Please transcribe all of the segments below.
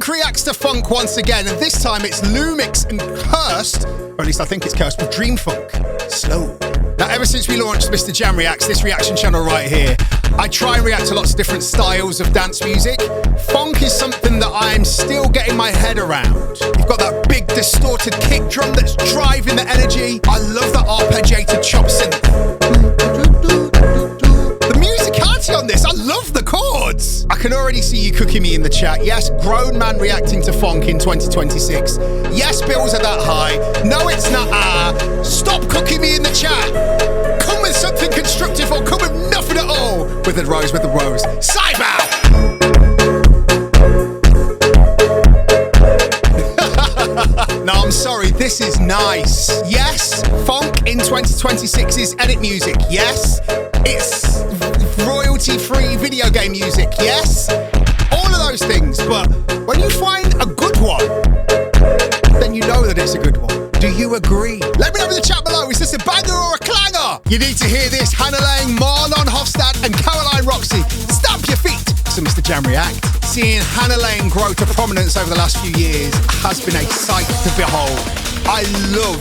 Reacts to funk once again, and this time it's Lumix and Cursed, or at least I think it's Cursed, with Dream Funk. Slow. Now, ever since we launched MistaJam Reacts, this reaction channel right here, I try and react to lots of different styles of dance music. Funk is something that I'm still getting my head around. You've got that big distorted kick drum that's driving the energy. I love that arpeggiated chop synth. The musicality on this, I love the chords. I can already see you cooking me in the chat. Yes, grown man reacting to funk in 2026. Yes, bills are that high. No, it's not. Stop cooking me in the chat. Come with something constructive or come with nothing at all. With the rose, with the rose. Cyber! No, I'm sorry, this is nice. Yes, funk in 2026 is edit music. Yes, it's royalty-free video game music. Yes, all of those things. But when you find a good one, then you know that it's a good one. Do you agree? Let me know in the chat below. Is this a banger or a clanger? You need to hear this. Laing, Marlon, Hoffstadt, and Roxy. Stamp your feet. So MistaJam React. Seeing Laing grow to prominence over the last few years has been a sight to behold. I love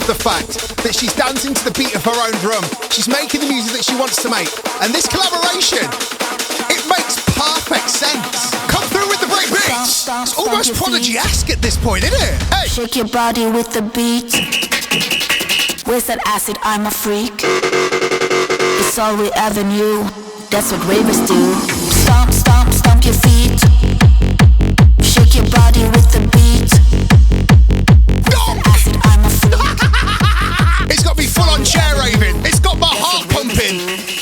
the fact that she's dancing to the beat of her own drum. She's making the music that she wants to make. And this collaboration, it makes perfect sense. Come through with the break beats. It's almost Prodigy-esque at this point, isn't it? Hey. Shake your body with the beat. Where's that acid? I'm a freak. It's all we ever knew. That's what ravers do. Stomp, stomp, stomp your feet. Shake your body with the beat. Acid, I'm a freak. It's got me full on chair raving. It's got my heart pumping.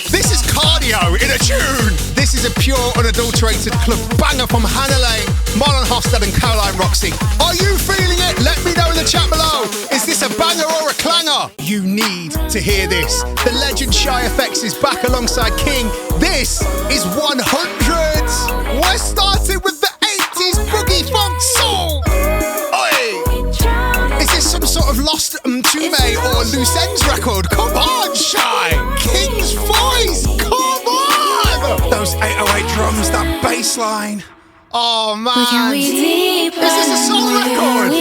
This is cardio in a tune. This is a pure, unadulterated club banger from Laing, Marlon, Hoffstadt, and Roxy. Are you feeling it? Let me know in the chat below. Is this a banger or a clanger? You need to hear this. The legend Shy FX is back alongside King. This is 100. We're starting with the 80s boogie funk soul. Oi! Is this some sort of lost Tume or loose ends record? Come on, Shy! King's voice! Come on! Those 808 drums, that bass line. Oh man! Is this a soul record?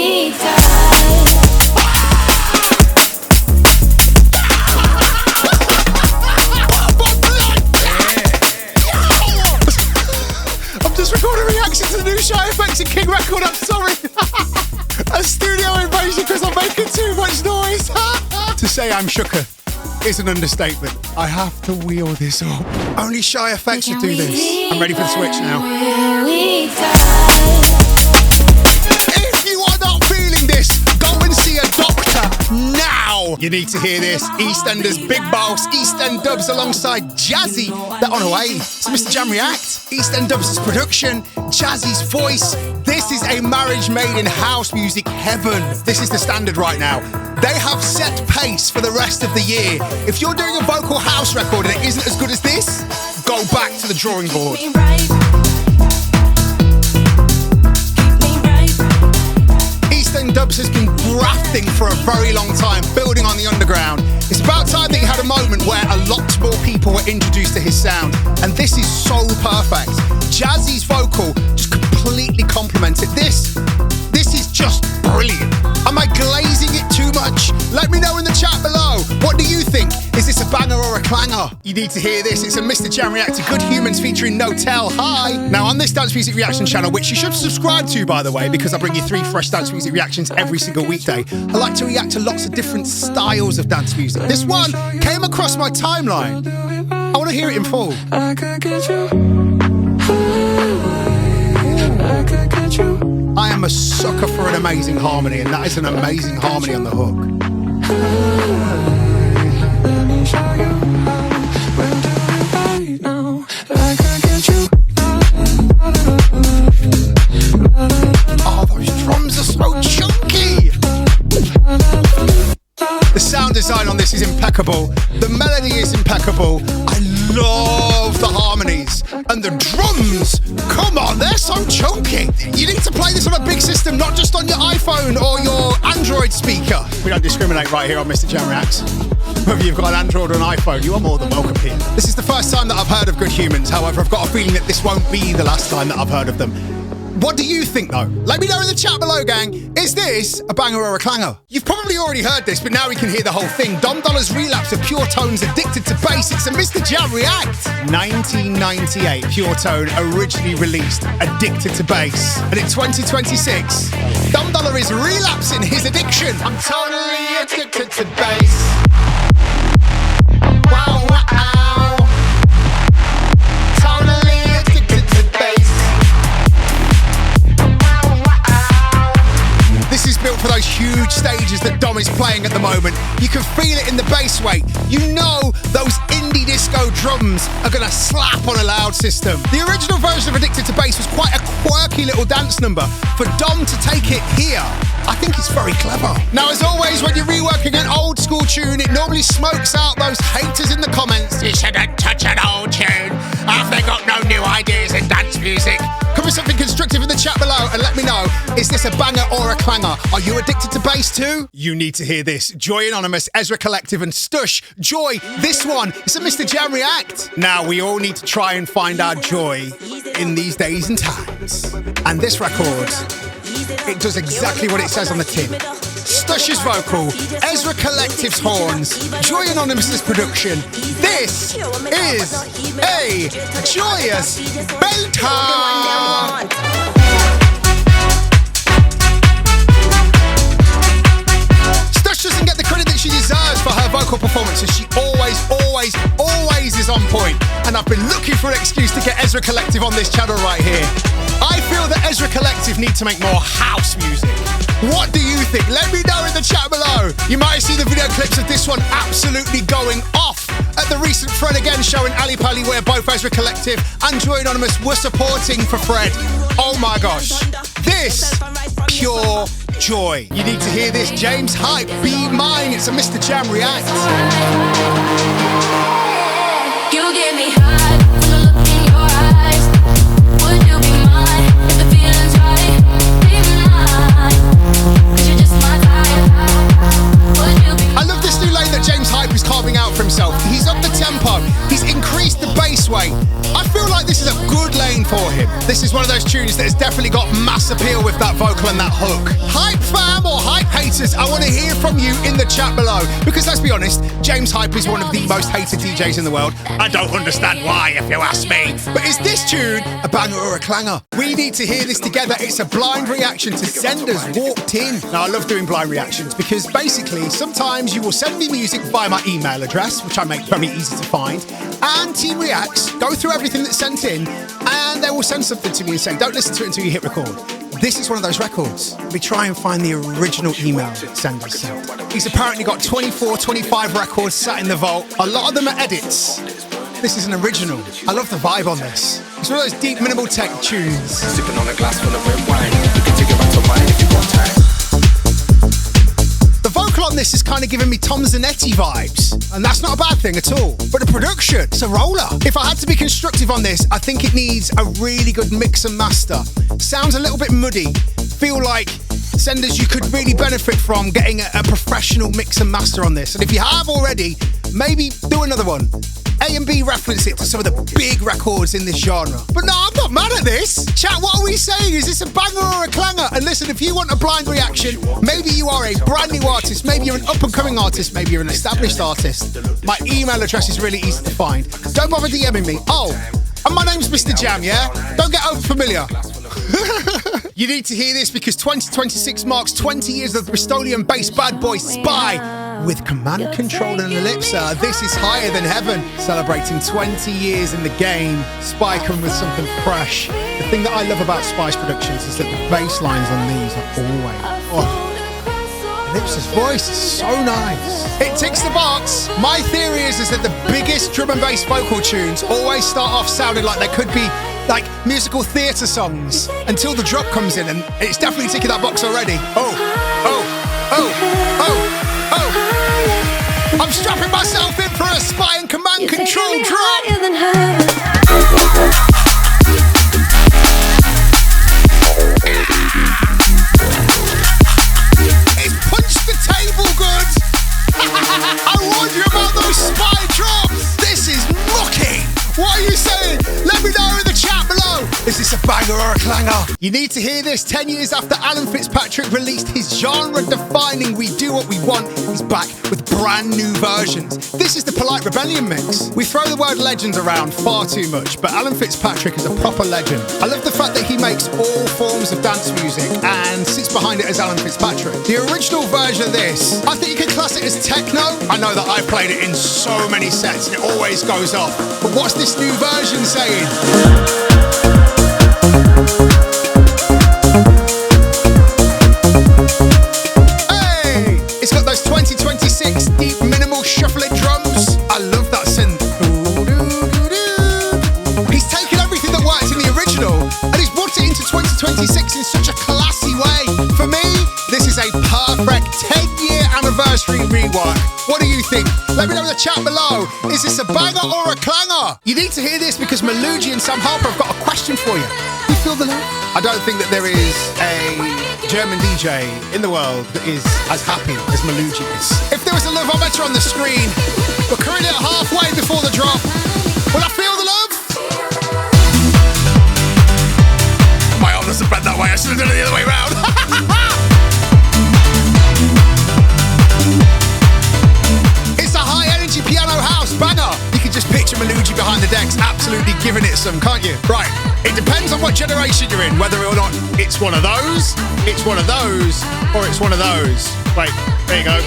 I'm just recording a reaction to the new Shy FX and King record. I'm sorry. A studio invasion because I'm making too much noise. To say I'm shooketh is an understatement. I have to wheel this up. Only Shy FX should do this. I'm ready for the switch now. If you are not feeling this, go and see a doctor now. You need to hear this. EastEnders Big Boss, East End Dubz alongside Jazzy. They're on the way. It's MistaJam React. East End Dubz' production, Jazzy's voice. This is a marriage made in house music heaven. This is the standard right now. They have set pace for the rest of the year. If you're doing a vocal house record and it isn't as good as this, go back to the drawing board. East End Dubz has been grafting for a very long time, building on the underground. It's about time that he had a moment where a lot more people were introduced to his sound, and this is so perfect. Jazzy's vocal just completely complemented this. This is just brilliant. Am I glazing it too much? Let me know in the chat below. What do you think? Is this a banger or a clanger? You need to hear this. It's a MistaJam React to Good Humans featuring Notelle. Hi. Now on this dance music reaction channel, which you should subscribe to, by the way, because I bring you 3 fresh dance music reactions every single weekday. I like to react to lots of different styles of dance music. This one came across my timeline. I want to hear it in full. I could get you. I could get you. I am a sucker for an amazing harmony, and that is an amazing harmony on the hook. Let me show you how we'll do it right now. I could get you. Oh, those drums are so chunky. The sound design on this is impeccable. The melody is impeccable. I love the harmonies. And the drums, come on, they're so chunky. You need to play this on a big system, not just on your iPhone or your Android speaker. We don't discriminate right here on MistaJam Reacts. Whether you've got an Android or an iPhone, you are more than welcome here. This is the first time that I've heard of Good Humans. However, I've got a feeling that this won't be the last time that I've heard of them. What do you think though? Let me know in the chat below, gang. Is this a banger or a clanger? You've probably already heard this, but now we can hear the whole thing. Dolla's Relapse of Puretone's Addicted to Bass. It's a MistaJam React. 1998, Puretone originally released Addicted to Bass. And in 2026, Dolla is relapsing his addiction. I'm totally addicted to bass. Wow, wow. Totally addicted to bass. Wow, wow. This is built for those huge stages that Dom is playing at the moment. You can feel it in the bass weight. You know those indie disco drums are gonna slap on a loud system. The original version of Addicted to Bass was quite a quirky little dance number. For Dom to take it here, I think it's very clever. Now, as always, when you're reworking an old school tune, it normally smokes out those haters in the comments. You shouldn't touch an old tune. Have they got no new ideas in dance music? Come with something constructive in the chat below and let me know, is this a banger or a clanger? Are you addicted to bass too? You need to hear this. Joy Anonymous, Ezra Collective and STUSH. Joy, this one, it's a MistaJam React. Now, we all need to try and find our joy in these days and times. And this record, it does exactly what it says on the tin. STUSH's vocal, Ezra Collective's horns, Joy Anonymous's production. This is a joyous belter! STUSH doesn't get the credit that she deserves for her vocal performances. She always is on point. And I've been looking for an excuse to get Ezra Collective on this channel right here. I feel that Ezra Collective need to make more house music. What do you think? Let me know in the chat below. You might see the video clips of this one absolutely going off at the recent Fred Again show in Ali Pali, where both Ezra Collective and Joy Anonymous were supporting for Fred. Oh my gosh. This, pure joy. You need to hear this. James Hype, Be Mine. It's a MistaJam React. You get me high when I look in your eyes. Would you be mine if the feeling's right? Be mine, 'cause you're just my type. Would you be I love this new lane that James Hype is carving out for himself. He's up the tempo. He's increased the bass weight. I feel like this is a good lane for him. This is one of those tunes that has definitely got mass appeal with that vocal and that hook. Hype fam or hype haters, I want to hear from you in the chat below. Because let's be honest, James Hype is one of the most hated DJs in the world. I don't understand why, if you ask me. But is this tune a banger or a clanger? We need to hear this together. It's a blind reaction to Szenders Walked In. Now, I love doing blind reactions because basically sometimes you will send me music via my email address, which I make very easy to find, and Team Reacts go through everything that's sent in and they will send something to me and say, don't listen to it until you hit record. This is one of those records. We try and find the original email that Szenders sent. He's apparently got 24, 25 records sat in the vault. A lot of them are edits. This is an original. I love the vibe on this. It's one of those deep minimal tech tunes. Sipping on a glass full of red wine. You can take it back to mine if you want time. The vocal on this is kind of giving me Tom Zanetti vibes, and that's not a bad thing at all. But the production, it's a roller. If I had to be constructive on this, I think it needs a really good mix and master. Sounds a little bit muddy. Feel like Szenders, you could really benefit from getting a professional mix and master on this. And if you have already, maybe do another one. A and B reference it to some of the big records in this genre. But no, I'm not mad at this. Chat, what are we saying? Is this a banger or a clanger? And listen, if you want a blind reaction, maybe you are a brand new artist, maybe you're an up-and-coming artist, maybe you're an established artist. My email address is really easy to find. Don't bother DMing me. Oh, and my name's MistaJam, yeah? Don't get over familiar. You need to hear this because 2026 marks 20 years of Bristolian bass bad boy Spy with Command Control and Elipsa. This is higher than heaven. Celebrating 20 years in the game. Spy come with something fresh. The thing that I love about Spy's productions is that the bass lines on these are always... Elipsa's voice is so nice. It ticks the box. My theory is that the biggest drum and bass vocal tunes always start off sounding like they could be like musical theatre songs until the drop comes in, and it's definitely ticking that box already. Oh. I'm strapping myself in for a Spy and Command Control drop. It's punched the table good. I warned you about those Spy drops. This is rocking. What are you saying? Let me know in the chat below. Is this a banger or a clanger? You need to hear this. 10 years after Alan Fitzpatrick released his genre-defining We Do What We Want, he's back with brand new versions. This is the Polite Rebellion mix. We throw the word legend around far too much, but Alan Fitzpatrick is a proper legend. I love the fact that he makes all forms of dance music and sits behind it as Alan Fitzpatrick. The original version of this, I think you could class it as techno. I know that I've played it in so many sets and it always goes off. But what's this new version saying? Hey! It's got those 2026 deep minimal shuffling drums. I love that synth. He's taken everything that worked in the original and he's brought it into 2026 in such a classy way. For me, this is a perfect 10-year anniversary rework. What do you think? Let me know in the chat below. Is this a banger or a clanger? You need to hear this because Malugi and Harper have got a question for you. You feel the love? I don't think that there is a German DJ in the world that is as happy as Malugi is. If there was a loveometer on the screen, we're currently at halfway before the drop. Will I feel the love? My arm doesn't bend that way. I should have done it the other way round. It's a high-energy piano house banger. You can just picture Malugi behind the decks, absolutely giving it some, can't you? Right. It depends on what generation you're in, whether or not it's one of those, it's one of those, or it's one of those. Wait, there you go.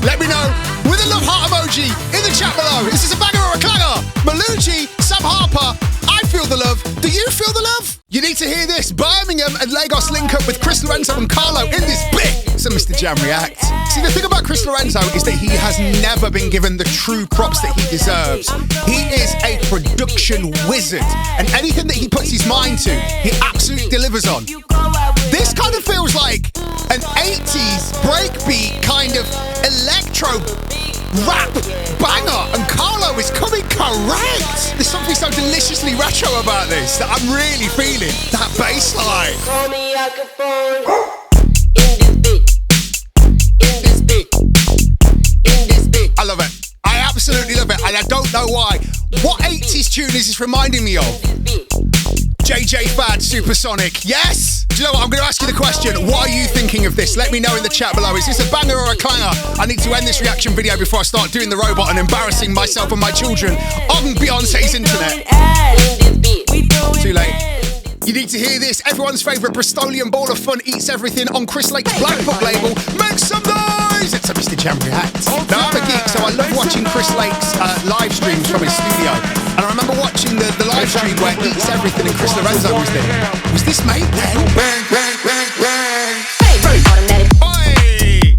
Let me know with a love heart emoji in the chat below. Is this a banger or a clanger? Malugi, Harper, I feel the love. Do you feel the love? You need to hear this. Birmingham and Lagos link up with Chris Lorenzo and Kah-Lo in this bit. It's a MistaJam Reacts. See, the thing about Chris Lorenzo is that he has never been given the true props that he deserves. He is a production wizard, and anything that he puts his mind to, he absolutely delivers on. This kind of feels like an 80s breakbeat kind of electro rap banger, and Kah-Lo is coming correct. There's something so deliciously retro about this that I'm really feeling that bass line. Call me a phone. In this beat. I love it. I absolutely love it, and I don't know why. What 80s tune is this reminding me of? JJ Fad Supersonic. Yes? Do you know what? I'm going to ask you the question. What are you thinking of this? Let me know in the chat below. Is this a banger or a clanger? I need to end this reaction video before I start doing the robot and embarrassing myself and my children on Beyonce's internet. Too late. You need to hear this. Everyone's favourite Bristolian ball of fun eats everything on Chris Lake's Black Book label. Make some noise! It's a MistaJam Reacts. Now, I'm a geek, so I love watching Chris Lake's live streams from his studio. And I remember watching the live stream where Eats Everything and Chris Lorenzo was there. Was this made then? Bang, bang, bang, bang. Hey, automatic. Oi!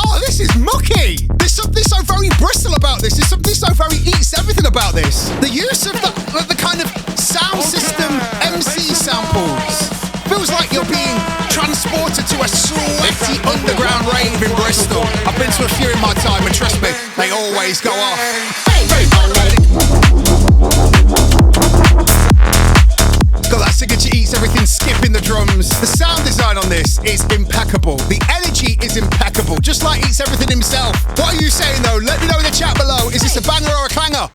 Oh, this is mucky! There's something so very Bristol about this. There's something so very Eats Everything about this. The use of the kind of sound system MC samples feels like you're being transported to a sweaty underground rave in Bristol. I've been to a few in my time, and trust me, they always go off. Got that signature Eats Everything skip in the drums. The sound design on this is impeccable. The energy is impeccable, just like Eats Everything himself. What are you saying though? Let me know in the chat below. Is this a banger or a clanger?